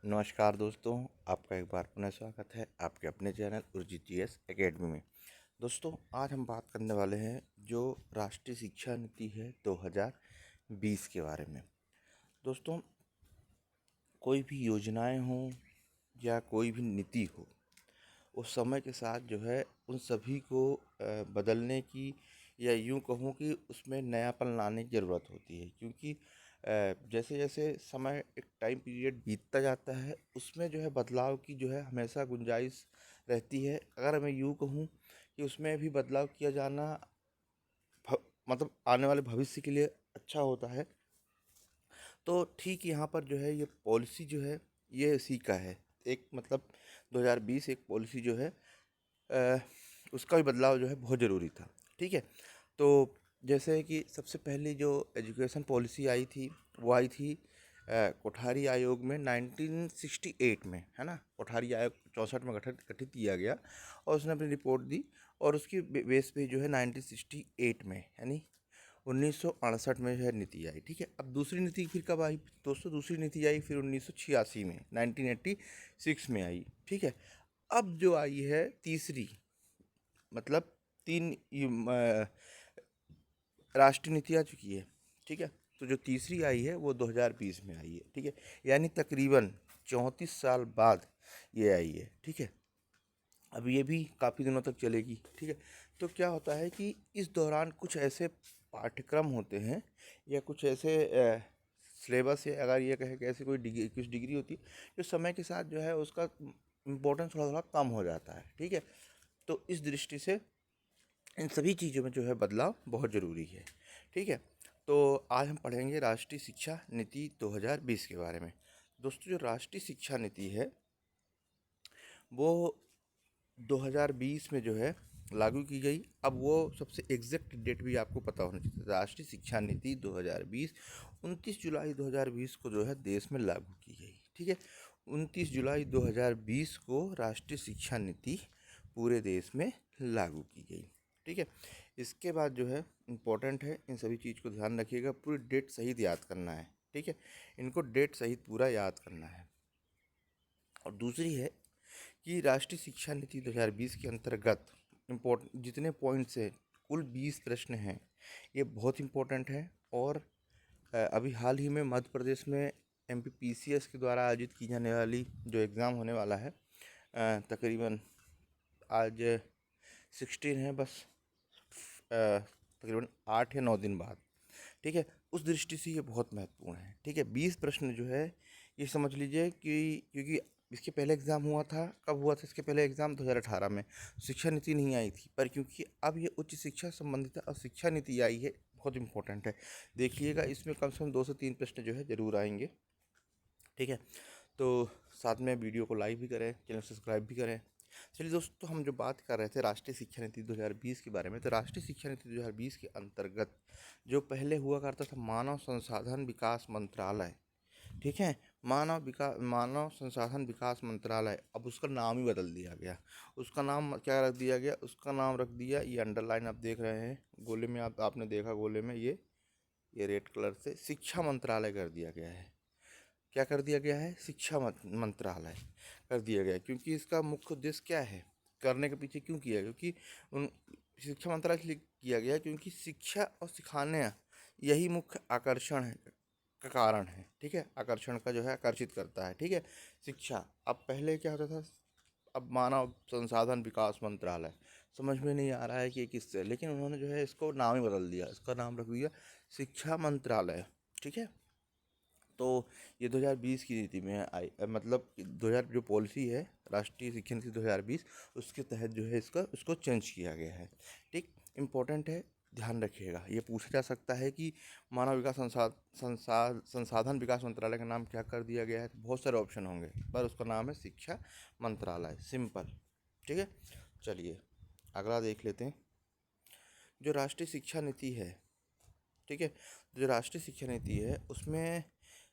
नमस्कार दोस्तों, आपका एक बार पुनः स्वागत है आपके अपने चैनल उर्जित जीएस एकेडमी में। दोस्तों, आज हम बात करने वाले हैं जो राष्ट्रीय शिक्षा नीति है 2020 के बारे में। दोस्तों, कोई भी योजनाएं हों या कोई भी नीति हो, उस समय के साथ जो है उन सभी को बदलने की या यूँ कहूँ कि उसमें नयापन लाने की ज़रूरत होती है, क्योंकि जैसे जैसे समय एक टाइम पीरियड बीतता जाता है उसमें जो है बदलाव की जो है हमेशा गुंजाइश रहती है। अगर मैं यूँ कहूँ कि उसमें भी बदलाव किया जाना भ मतलब आने वाले भविष्य के लिए अच्छा होता है। तो ठीक यहाँ पर जो है ये पॉलिसी जो है ये इसी का है। एक मतलब 2020 एक पॉलिसी जो है अ, उसका भी बदलाव जो है बहुत ज़रूरी था। ठीक है? तो जैसे कि सबसे पहली जो एजुकेशन पॉलिसी आई थी, वो आई थी कोठारी आयोग में 1968 में, है ना? कोठारी आयोग 64 में गठित गठित किया गया और उसने अपनी रिपोर्ट दी और उसकी बेस पे जो है 1968 में यानी 1968 में जो है नीति आई। ठीक है? अब दूसरी नीति फिर कब आई दोस्तों? दूसरी नीति आई फिर 1986 में, 1986 में आई। ठीक है? अब जो आई है तीसरी, मतलब 3 राष्ट्रीय नीति आ चुकी है। ठीक है? तो जो तीसरी आई है वो 2020 में आई है। ठीक है? यानी तकरीबन 34 साल बाद ये आई है। ठीक है? अब ये भी काफ़ी दिनों तक चलेगी। ठीक है? तो क्या होता है कि इस दौरान कुछ ऐसे पाठ्यक्रम होते हैं या कुछ ऐसे सिलेबस या अगर ये कहें कि ऐसी कोई डिग्री कुछ डिग्री होती है जो समय के साथ जो है उसका इम्पोर्टेंस थोड़ा थोड़ा कम हो जाता है। ठीक है? तो इस दृष्टि से इन सभी चीज़ों में जो है बदलाव बहुत ज़रूरी है। ठीक है? तो आज हम पढ़ेंगे राष्ट्रीय शिक्षा नीति 2020 के बारे में। दोस्तों, जो राष्ट्रीय शिक्षा नीति है वो 2020 में जो है लागू की गई। अब वो सबसे एग्जैक्ट डेट भी आपको पता होना चाहिए। राष्ट्रीय शिक्षा नीति 2020 29 जुलाई 2020 को जो है देश में लागू की गई। ठीक है? 29 जुलाई 2020 को राष्ट्रीय शिक्षा नीति पूरे देश में लागू की गई। ठीक है? इसके बाद जो है इम्पोर्टेंट है, इन सभी चीज़ को ध्यान रखिएगा, पूरी डेट सहित याद करना है। ठीक है? इनको डेट सहित पूरा याद करना है। और दूसरी है कि राष्ट्रीय शिक्षा नीति 2020 के अंतर्गत इम्पोर्टेंट जितने पॉइंट्स हैं, कुल 20 प्रश्न हैं, ये बहुत इम्पोर्टेंट है। और अभी हाल ही में मध्य प्रदेश में एमपीपीसीएस के द्वारा आयोजित की जाने वाली जो एग्ज़ाम होने वाला है, तकरीबन आज 16 है, बस तकरीबन 8 या 9 दिन बाद। ठीक है? उस दृष्टि से ये बहुत महत्वपूर्ण है। ठीक है? 20 प्रश्न जो है ये समझ लीजिए कि क्योंकि इसके पहले एग्ज़ाम हुआ था, कब हुआ था इसके पहले एग्ज़ाम? 2018 में। शिक्षा नीति नहीं आई थी, पर क्योंकि अब ये उच्च शिक्षा संबंधित और शिक्षा नीति आई है, बहुत इंपॉर्टेंट है। देखिएगा इसमें कम से कम 2 से 3 प्रश्न जो है ज़रूर आएंगे। ठीक है? तो साथ में वीडियो को लाइक भी करें, चैनल सब्सक्राइब भी करें। चलिए दोस्तों, हम जो बात कर रहे थे राष्ट्रीय शिक्षा नीति 2020 के बारे में, तो राष्ट्रीय शिक्षा नीति 2020 के अंतर्गत जो पहले हुआ करता था मानव संसाधन विकास मंत्रालय। ठीक है? मानव संसाधन विकास मंत्रालय, अब उसका नाम ही बदल दिया गया। उसका नाम क्या रख दिया गया? उसका नाम रख दिया, ये अंडरलाइन आप देख रहे हैं गोले में, आपने देखा गोले में, ये रेड कलर से शिक्षा मंत्रालय कर दिया गया है। क्या कर दिया गया है? शिक्षा मंत्रालय कर दिया गया है। क्योंकि इसका मुख्य उद्देश्य क्या है, करने के पीछे क्यों किया? क्योंकि उन शिक्षा मंत्रालय इसलिए किया गया है क्योंकि शिक्षा और सिखाने यही मुख्य आकर्षण है, का कारण है। ठीक है? आकर्षण का जो है आकर्षित करता है। ठीक है? शिक्षा। अब पहले क्या होता था, अब मानव संसाधन विकास मंत्रालय, समझ में नहीं आ रहा है कि ये किससे, लेकिन उन्होंने जो है इसको नाम ही बदल दिया, इसका नाम रख दिया शिक्षा मंत्रालय। ठीक है? तो ये 2020 की नीति में आई, मतलब 2000 जो पॉलिसी है राष्ट्रीय शिक्षा नीति 2020, उसके तहत जो है इसका उसको चेंज किया गया है। ठीक? इम्पोर्टेंट है, ध्यान रखिएगा। ये पूछा जा सकता है कि मानव विकास संसाधन विकास मंत्रालय का नाम क्या कर दिया गया है? तो बहुत सारे ऑप्शन होंगे, पर उसका नाम है शिक्षा मंत्रालय, सिंपल। ठीक है? चलिए अगला देख लेते हैं। जो राष्ट्रीय शिक्षा नीति है, ठीक है, जो राष्ट्रीय शिक्षा नीति है उसमें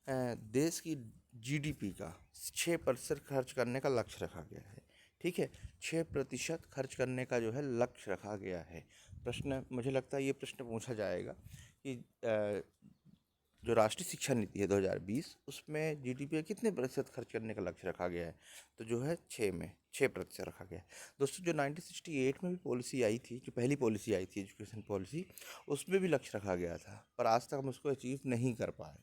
देश की जीडीपी का 6% खर्च करने का लक्ष्य रखा गया है। ठीक है? 6% खर्च करने का जो है लक्ष्य रखा गया है। प्रश्न, मुझे लगता है ये प्रश्न पूछा जाएगा कि जो राष्ट्रीय शिक्षा नीति है 2020, उसमें जीडीपी का कितने प्रतिशत खर्च करने का लक्ष्य रखा गया है, तो जो है 6% रखा गया है। दोस्तों जो 1968 में भी पॉलिसी आई थी, जो पहली पॉलिसी आई थी एजुकेशन पॉलिसी, उसमें भी लक्ष्य रखा गया था, पर आज तक हम उसको अचीव नहीं कर पाए।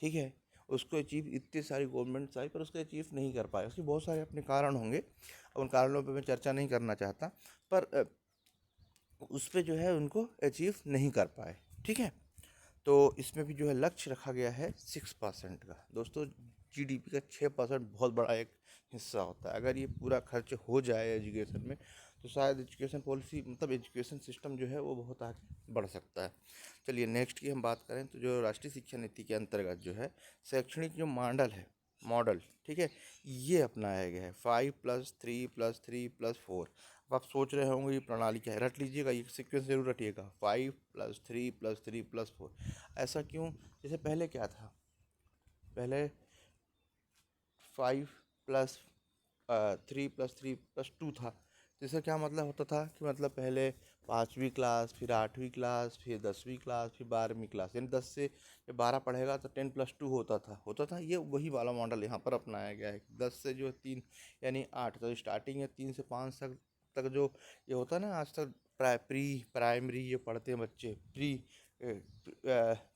ठीक है, उसको अचीव इतनी सारी गवर्नमेंट्स आई पर उसको अचीव नहीं कर पाए। उसके बहुत सारे अपने कारण होंगे, उन कारणों पर मैं चर्चा नहीं करना चाहता, पर उस पर जो है उनको अचीव नहीं कर पाए। ठीक है, तो इसमें भी जो है लक्ष्य रखा गया है 6% का। दोस्तों जीडीपी का 6% बहुत बड़ा एक हिस्सा होता है। अगर ये पूरा खर्च हो जाए एजुकेशन में, तो शायद एजुकेशन पॉलिसी मतलब एजुकेशन सिस्टम जो है वो बहुत आगे बढ़ सकता है। चलिए नेक्स्ट की हम बात करें, तो जो राष्ट्रीय शिक्षा नीति के अंतर्गत जो है शैक्षणिक जो मॉडल, ठीक है, ये अपनाया गया है 5+3+3+4। अब आप सोच रहे होंगे ये प्रणाली क्या है, रट लीजिएगा, ये सीक्वेंस जरूर रटिएगा, 5+3+3+4। ऐसा क्यों? जैसे पहले क्या था, पहले 5+3+3+2 था। तो इसका क्या मतलब होता था कि मतलब पहले 5वीं क्लास, फिर 8वीं क्लास, फिर 10वीं क्लास, फिर 12वीं क्लास, यानी 10 से जब 12 पढ़ेगा तो 10+2 होता था। ये वही वाला मॉडल यहाँ पर अपनाया गया है। 10 से जो 3 यानी 8, तो स्टार्टिंग है 3 से 5 तक जो ये होता है ना, आज तक प्राइमरी ये पढ़ते हैं बच्चे,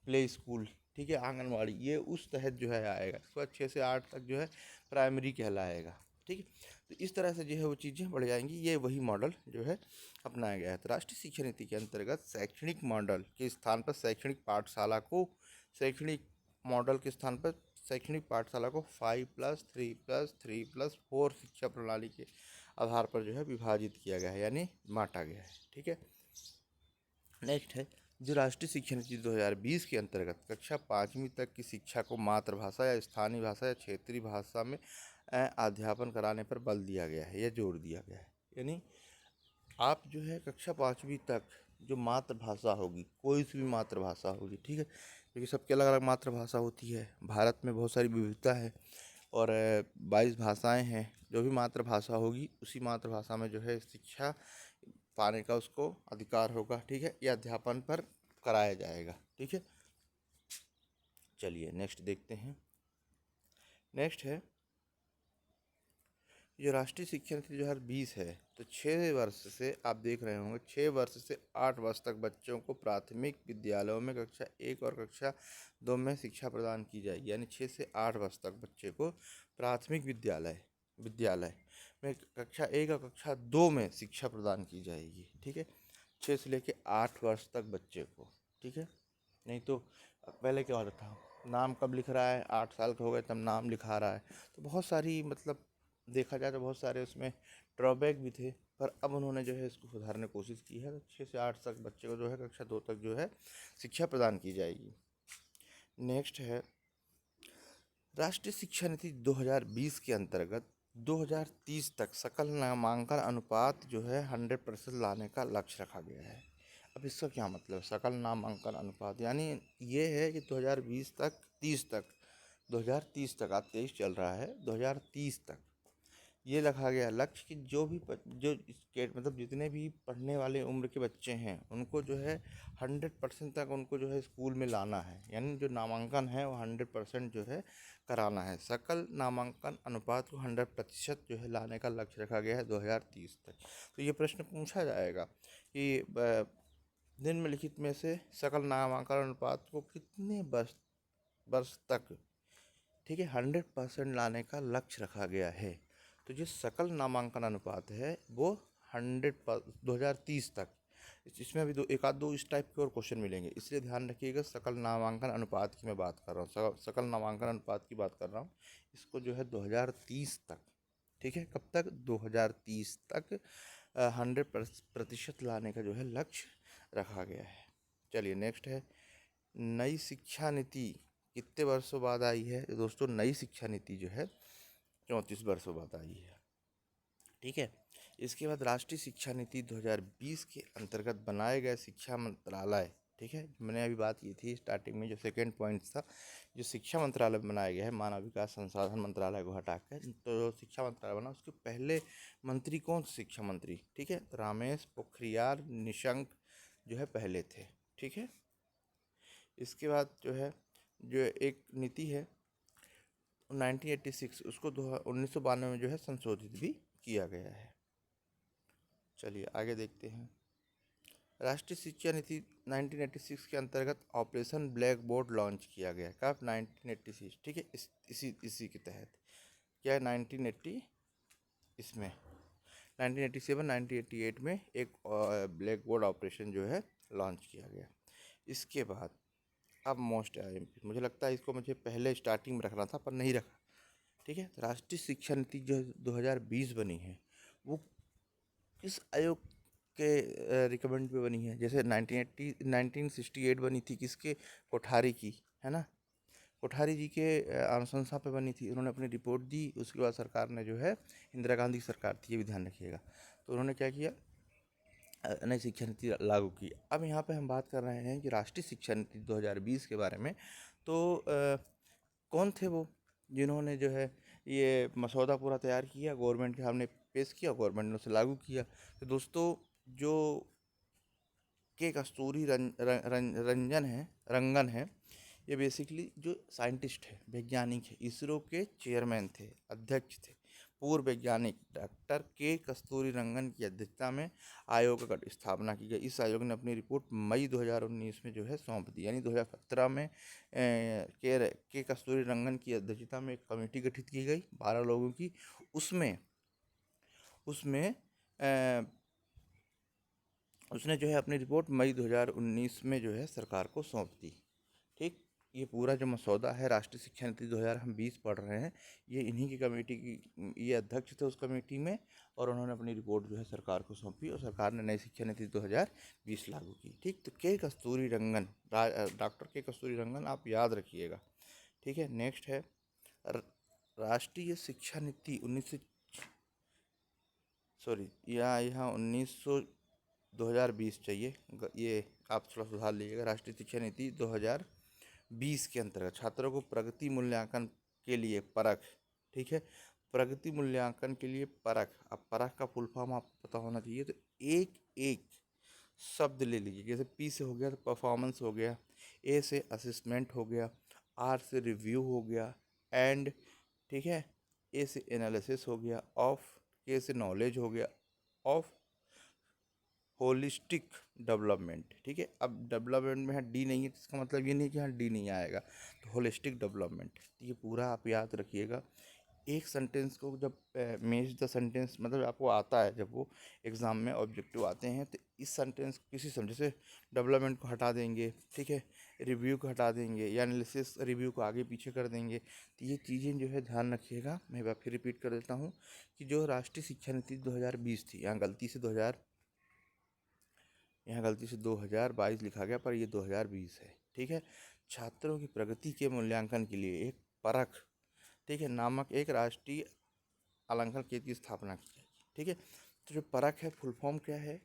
प्ले स्कूल, ठीक है, आंगनवाड़ी, ये उस तहत जो है आएगा। इसके बाद 6 से 8 तक जो है प्राइमरी कहलाएगा। ठीक है, तो इस तरह से जो है वो चीज़ें बढ़ जाएंगी। ये वही मॉडल जो है अपनाया गया है। तो राष्ट्रीय शिक्षा नीति के अंतर्गत शैक्षणिक मॉडल के स्थान पर शैक्षणिक मॉडल के स्थान पर शैक्षणिक पाठशाला को 5+3+3+4 शिक्षा प्रणाली के आधार पर जो है विभाजित किया गया है, यानी बांटा गया है। ठीक है, नेक्स्ट है जो राष्ट्रीय शिक्षा नीति 2020 के अंतर्गत कक्षा 5वीं तक की शिक्षा को मातृभाषा या स्थानीय भाषा या क्षेत्रीय भाषा में अध्यापन कराने पर बल दिया गया है या जोर दिया गया है। यानी आप जो है कक्षा 5वीं तक जो मातृभाषा होगी, कोई सी भी मातृभाषा होगी, ठीक है, क्योंकि सबकी अलग अलग मातृभाषा होती है। भारत में बहुत सारी विविधता है और 22 भाषाएं हैं। जो भी मातृभाषा होगी उसी मातृभाषा में जो है शिक्षा पाने का उसको अधिकार होगा। ठीक है, यह अध्यापन पर कराया जाएगा। ठीक है, चलिए नेक्स्ट देखते हैं। नेक्स्ट है जो राष्ट्रीय शिक्षा नीति 2020 है, तो 6 वर्ष से आप देख रहे होंगे 6 वर्ष से 8 वर्ष तक बच्चों को प्राथमिक विद्यालयों में कक्षा 1 और कक्षा 2 में शिक्षा प्रदान की जाएगी। यानी 6 से 8 वर्ष तक बच्चे को प्राथमिक विद्यालय में कक्षा 1 और कक्षा 2 में शिक्षा प्रदान की जाएगी। ठीक है, 6 से लेके 8 वर्ष तक बच्चे को। ठीक है, नहीं तो पहले क्या होता था, नाम कब लिख रहा है, 8 साल का हो गए तब नाम लिखा रहा है। तो बहुत सारी मतलब देखा जाए तो बहुत सारे उसमें ड्रॉबैक भी थे, पर अब उन्होंने जो है इसको सुधारने की कोशिश की है। तो 6 से 8 तक बच्चे को जो है कक्षा 2 तक जो है शिक्षा प्रदान की जाएगी। नेक्स्ट है राष्ट्रीय शिक्षा नीति 2020 के अंतर्गत 2030 तक सकल नामांकन अनुपात जो है 100% लाने का लक्ष्य रखा गया है। अब इसका क्या मतलब, सकल नामांकन अनुपात यानी ये है कि 2020 तक 2030 तक आज 23 चल रहा है, 2030 तक ये रखा गया लक्ष्य कि जो इसके मतलब जितने भी पढ़ने वाले उम्र के बच्चे हैं उनको जो है 100% तक उनको जो है स्कूल में लाना है। यानी जो नामांकन है वो 100% जो है कराना है। सकल नामांकन अनुपात को 100% जो है लाने का लक्ष्य रखा गया है 2030 तक। तो ये प्रश्न पूछा जाएगा कि निम्नलिखित में से सकल नामांकन अनुपात को कितने वर्ष तक, ठीक है, 100% लाने का लक्ष्य रखा गया है। तो जो सकल नामांकन अनुपात है वो 2030 तक, इसमें अभी एक आध दो इस टाइप के और क्वेश्चन मिलेंगे, इसलिए ध्यान रखिएगा। सकल नामांकन अनुपात की मैं बात कर रहा हूँ, सकल नामांकन अनुपात की बात कर रहा हूँ। इसको जो है 2030 तक, ठीक है, कब तक, 2030 तक 100% लाने का जो है लक्ष्य रखा गया है। चलिए नेक्स्ट है नई शिक्षा नीति कितने वर्षों बाद आई है। दोस्तों नई शिक्षा नीति जो है 34 वर्षों बाद आई है। ठीक है, इसके बाद राष्ट्रीय शिक्षा नीति 2020 के अंतर्गत बनाए गए शिक्षा मंत्रालय, ठीक है, मैंने अभी बात की थी स्टार्टिंग में, जो सेकेंड पॉइंट था, जो शिक्षा मंत्रालय बनाया गया है मानव विकास संसाधन मंत्रालय को हटाकर तो शिक्षा मंत्रालय बना, उसके पहले मंत्री कौन, शिक्षा मंत्री, ठीक है, तो रमेश पोखरियाल निशंक जो है पहले थे। ठीक है, इसके बाद जो है जो एक नीति है 1986 उसको 1992 में जो है संशोधित भी किया गया है। चलिए आगे देखते हैं। राष्ट्रीय शिक्षा नीति 1986 के अंतर्गत ऑपरेशन ब्लैक बोर्ड लॉन्च किया गया। कब? 1986, ठीक है। इसी के तहत क्या है 1980 इसमें 1987 1988 में एक ब्लैक बोर्ड ऑपरेशन जो है लॉन्च किया गया। इसके बाद अब मोस्ट IMP, मुझे लगता है इसको मुझे पहले स्टार्टिंग में रखना था पर नहीं रखा, ठीक है। तो राष्ट्रीय शिक्षा नीति जो 2020 बनी है वो किस आयोग के रिकमेंड पे बनी है? जैसे 1968 बनी थी, किसके? कोठारी की, है ना। कोठारी जी के अनुशंसा पे बनी थी। उन्होंने अपनी रिपोर्ट दी, उसके बाद सरकार ने जो है, इंदिरा गांधी की सरकार थी, ये भी ध्यान रखिएगा, तो उन्होंने क्या किया, नई शिक्षा नीति लागू की। अब यहाँ पे हम बात कर रहे हैं कि राष्ट्रीय शिक्षा नीति 2020 के बारे में। तो कौन थे वो जिन्होंने जो है ये मसौदा पूरा तैयार किया, गवर्नमेंट के सामने पेश किया, गवर्नमेंट ने उसे लागू किया। तो दोस्तों जो के कस्तूरी रंगन है, ये बेसिकली जो साइंटिस्ट है, वैज्ञानिक है, इसरो के चेयरमैन थे, अध्यक्ष थे, पूर्व वैज्ञानिक डॉक्टर के कस्तूरी रंगन की अध्यक्षता में आयोग का स्थापना की गई। इस आयोग ने अपनी रिपोर्ट मई 2019 में जो है सौंप दी। यानी 2017 में के कस्तूरी रंगन की अध्यक्षता में एक कमेटी गठित की गई 12 लोगों की। उसमें उसने जो है अपनी रिपोर्ट मई 2019 में जो है सरकार को सौंप दी। ठीक, ये पूरा जो मसौदा है राष्ट्रीय शिक्षा नीति 2020 पढ़ रहे हैं, ये इन्हीं की कमेटी की, ये अध्यक्ष थे उस कमेटी में, और उन्होंने अपनी रिपोर्ट जो है सरकार को सौंपी और सरकार ने नई शिक्षा नीति 2020 लागू की। ठीक, तो के कस्तूरी रंगन, डॉक्टर के कस्तूरी रंगन आप याद रखिएगा। ठीक है, नेक्स्ट है राष्ट्रीय शिक्षा नीति 2020 चाहिए, ये आप थोड़ा सुधार लीजिएगा। राष्ट्रीय शिक्षा नीति 2020 के अंतर्गत छात्रों को प्रगति मूल्यांकन के लिए परख, ठीक है, प्रगति मूल्यांकन के लिए परख। अब परख का फुल फॉर्म आपको पता होना चाहिए, तो एक एक शब्द ले लीजिए। जैसे P से हो गया तो परफॉर्मेंस हो गया, A से असेसमेंट हो गया, R से रिव्यू हो गया, एंड, ठीक है, A से एनालिसिस हो गया, ऑफ, K से नॉलेज हो गया, ऑफ होलिस्टिक डेवलपमेंट। ठीक है, अब डेवलपमेंट में यहाँ डी नहीं है तो इसका मतलब ये नहीं कि यहाँ डी नहीं आएगा, तो होलिस्टिक डेवलपमेंट, ये पूरा आप याद रखिएगा। एक सेंटेंस को जब मैच द सेंटेंस मतलब आपको आता है, जब वो एग्ज़ाम में ऑब्जेक्टिव आते हैं, तो इस सेंटेंस किसी सेंटेंस से डेवलपमेंट को हटा देंगे, ठीक है, रिव्यू को हटा देंगे, या एनालिसिस रिव्यू को आगे पीछे कर देंगे। तो ये चीज़ें जो है ध्यान रखिएगा। मैं एक बार फिर रिपीट कर देता हूँ कि जो राष्ट्रीय शिक्षा नीति 2020 थी, यहाँ गलती से 2022 लिखा गया, पर ये 2020 है। ठीक है, छात्रों की प्रगति के मूल्यांकन के लिए एक परख, ठीक है, नामक एक राष्ट्रीय आंकलन केंद्र की स्थापना की जाएगी। ठीक है, तो जो परख है, फुल फॉर्म क्या है?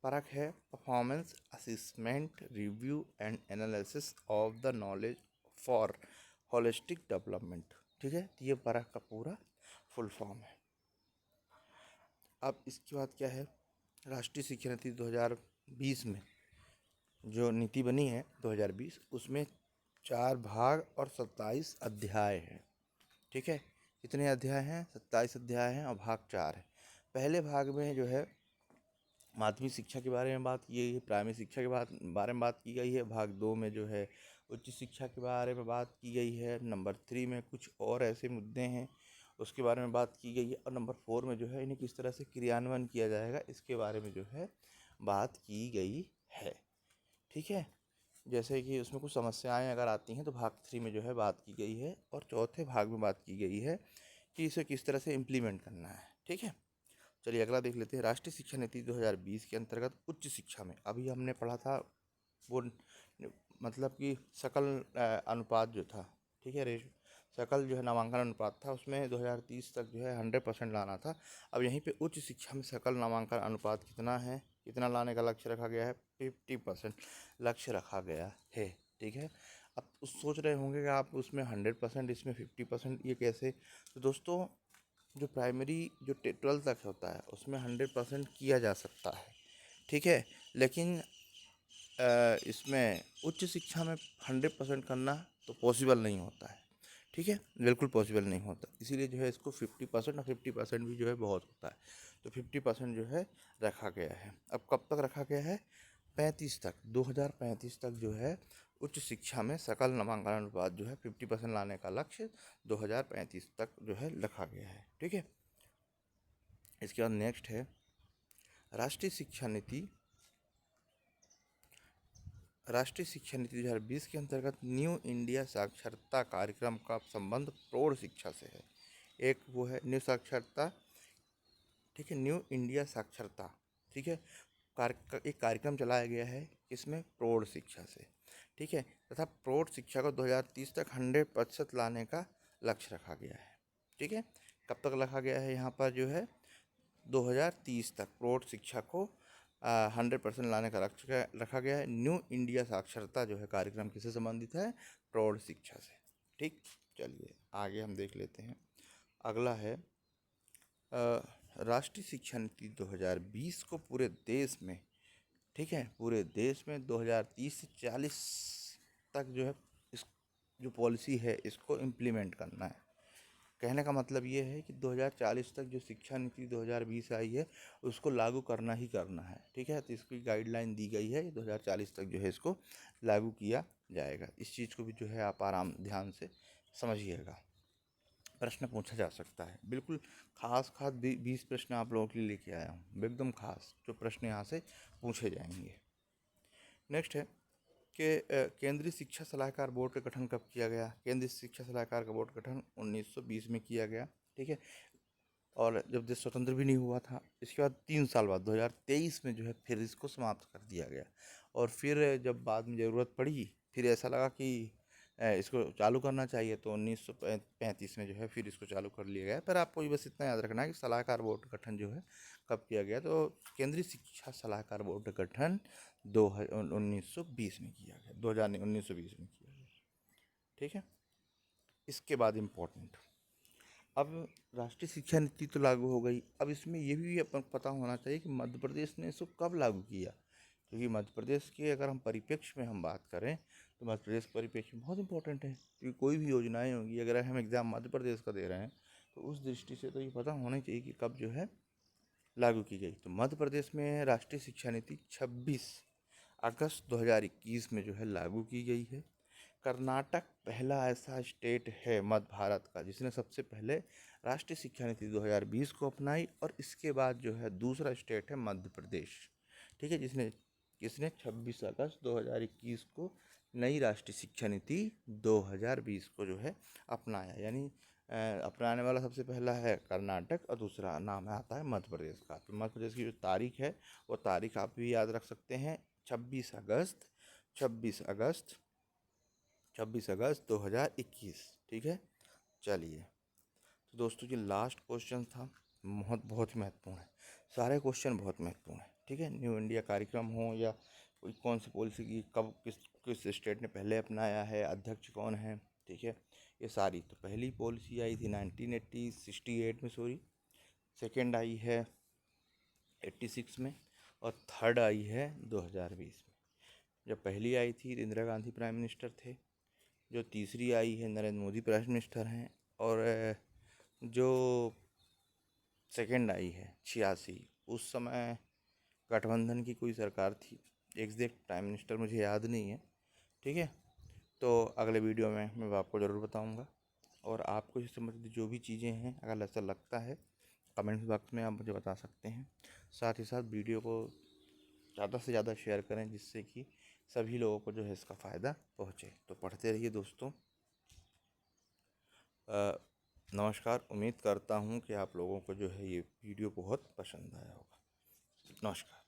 परख है performance assessment review and analysis of the knowledge for holistic development. ठीक है, तो ये परख का पूरा फुल फॉर्म है। अब इसके बाद क्या है, राष्ट्रीय शिक्षा नीति 2020 में जो नीति बनी है 2020, उसमें 4 भाग और 27 अध्याय हैं। ठीक है, कितने अध्याय हैं? 27 अध्याय हैं और भाग 4 है। पहले भाग में जो है माध्यमिक शिक्षा के बारे में बात की गई है, प्राइमरी शिक्षा के बारे में बात की गई है। भाग 2 में जो है उच्च शिक्षा के बारे में बात की गई है। नंबर 3 में कुछ और ऐसे मुद्दे हैं उसके बारे में बात की गई है, और नंबर 4 में जो है इन्हें किस तरह से क्रियान्वयन किया जाएगा इसके बारे में जो है बात की गई है। ठीक है, जैसे कि उसमें कुछ समस्याएं अगर आती हैं तो भाग 3 में जो है बात की गई है, और चौथे भाग में बात की गई है कि इसे किस तरह से इम्प्लीमेंट करना है। ठीक है, चलिए अगला देख लेते हैं। राष्ट्रीय शिक्षा नीति 2020 के अंतर्गत उच्च शिक्षा में, अभी हमने पढ़ा था वो मतलब कि सकल अनुपात जो था, ठीक है, सकल जो है नामांकन अनुपात था, उसमें 2030 तक जो है 100% लाना था। अब यहीं पे उच्च शिक्षा में सकल नामांकन अनुपात कितना है, कितना लाने का लक्ष्य रखा गया है? 50% लक्ष्य रखा गया है। ठीक है, अब सोच रहे होंगे कि आप उसमें 100%, इसमें 50%, ये कैसे? तो दोस्तों जो प्राइमरी जो 12th तक होता है उसमें 100% किया जा सकता है। ठीक है, लेकिन इसमें उच्च शिक्षा में 100% करना तो पॉसिबल नहीं होता है, ठीक है, बिल्कुल पॉसिबल नहीं होता। इसीलिए जो है इसको 50% और 50% भी जो है बहुत होता है, तो 50% जो है रखा गया है। अब कब तक रखा गया है? 35 तक, 2035 तक जो है उच्च शिक्षा में सकल नामांकन अनुपात जो है 50% लाने का लक्ष्य 2035 तक जो है रखा गया है, ठीक है। इसके बाद नेक्स्ट है राष्ट्रीय शिक्षा नीति। राष्ट्रीय शिक्षा नीति 2020 के अंतर्गत न्यू इंडिया साक्षरता कार्यक्रम का संबंध प्रौढ़ शिक्षा से है। एक वो है न्यू साक्षरता, ठीक है, न्यू इंडिया साक्षरता, ठीक है, एक कार्यक्रम चलाया गया है इसमें प्रौढ़ शिक्षा से, ठीक है, तथा प्रौढ़ शिक्षा को 2030 तक 100% लाने का लक्ष्य रखा गया है, ठीक है। कब तक रखा गया है? यहाँ पर जो है 2030 तक प्रौढ़ शिक्षा को 100% लाने का लक्ष्य रखा गया है। न्यू इंडिया साक्षरता जो है कार्यक्रम किससे संबंधित है? प्रौढ़ शिक्षा से, ठीक। चलिए आगे हम देख लेते हैं। अगला है राष्ट्रीय शिक्षा नीति 2020 को पूरे देश में, ठीक है, पूरे देश में 2030 से 40 तक जो है इस जो पॉलिसी है इसको इम्प्लीमेंट करना है। कहने का मतलब ये है कि 2040 तक जो शिक्षा नीति 2020 आई है उसको लागू करना ही करना है, ठीक है। तो इसकी गाइडलाइन दी गई है 2040 तक जो है इसको लागू किया जाएगा। इस चीज़ को भी जो है आप आराम ध्यान से समझिएगा, प्रश्न पूछा जा सकता है। बिल्कुल खास 20 प्रश्न आप लोगों के लिए लेके आया हूँ, एकदम खास जो प्रश्न यहाँ से पूछे जाएंगे। नेक्स्ट है कि केंद्रीय शिक्षा सलाहकार बोर्ड का गठन कब किया गया? केंद्रीय शिक्षा सलाहकार का बोर्ड गठन 1920 में किया गया, ठीक है। और जब देश स्वतंत्र भी नहीं हुआ था, इसके बाद 3 साल बाद 2023 में जो है फिर इसको समाप्त कर दिया गया। और फिर जब बाद में ज़रूरत पड़ी, फिर ऐसा लगा कि इसको चालू करना चाहिए, तो 1935 में जो है फिर इसको चालू कर लिया गया। पर आपको ये बस इतना याद रखना है कि सलाहकार बोर्ड का गठन जो है कब किया गया, तो केंद्रीय शिक्षा सलाहकार बोर्ड का गठन 1920 में किया गया, 1920 में किया गया, ठीक है। इसके बाद इम्पोर्टेंट, अब राष्ट्रीय शिक्षा नीति तो लागू हो गई। अब इसमें ये भी अपन पता होना चाहिए कि मध्य प्रदेश ने इसको कब लागू किया, क्योंकि मध्य प्रदेश के अगर हम परिप्रेक्ष्य में हम बात करें तो मध्य प्रदेश परिप्रेक्ष्य में बहुत इंपॉर्टेंट है, क्योंकि कोई भी योजनाएं होंगी अगर हम एग्ज़ाम मध्य प्रदेश का दे रहे हैं तो उस दृष्टि से तो ये पता होना चाहिए कि कब जो है लागू की गई। तो मध्य प्रदेश में राष्ट्रीय शिक्षा नीति 26 अगस्त 2021 में जो है लागू की गई है। कर्नाटक पहला ऐसा स्टेट है मध्य भारत का जिसने सबसे पहले राष्ट्रीय शिक्षा नीति 2020 को अपनाई, और इसके बाद जो है दूसरा स्टेट है मध्य प्रदेश, ठीक है, जिसने 26 अगस्त 2021 को नई राष्ट्रीय शिक्षा नीति 2020 को जो है अपनाया। यानी अपनाने वाला सबसे पहला है कर्नाटक और दूसरा नाम आता है मध्य प्रदेश का। तो मध्य प्रदेश की जो तारीख है वो तारीख आप भी याद रख सकते हैं, 26 अगस्त 2021, ठीक है। चलिए, तो दोस्तों ये लास्ट क्वेश्चन था, बहुत ही महत्वपूर्ण है, सारे क्वेश्चन बहुत महत्वपूर्ण है, ठीक है। न्यू इंडिया कार्यक्रम हो या कोई कौन सी पॉलिसी की कब किस स्टेट ने पहले अपनाया है, अध्यक्ष कौन है, ठीक है, ये सारी। तो पहली पॉलिसी आई थी 1968 में, सॉरी, सेकेंड आई है 86 में, और थर्ड आई है 2020 में। जब पहली आई थी इंदिरा गांधी प्राइम मिनिस्टर थे, जो तीसरी आई है नरेंद्र मोदी प्राइम मिनिस्टर हैं, और जो सेकंड आई है 86, उस समय गठबंधन की कोई सरकार थी, एग्जैक्ट प्राइम मिनिस्टर मुझे याद नहीं है, ठीक है। तो अगले वीडियो में मैं आपको ज़रूर बताऊंगा, और आपको इससे संबंधित जो भी चीज़ें हैं अगर ऐसा लगता है कमेंट बॉक्स में आप मुझे बता सकते हैं। साथ ही साथ वीडियो को ज़्यादा से ज़्यादा शेयर करें जिससे कि सभी लोगों को जो है इसका फ़ायदा पहुँचे। तो पढ़ते रहिए दोस्तों। नमस्कार, उम्मीद करता हूँ कि आप लोगों को जो है ये वीडियो बहुत पसंद आया होगा। नमस्कार।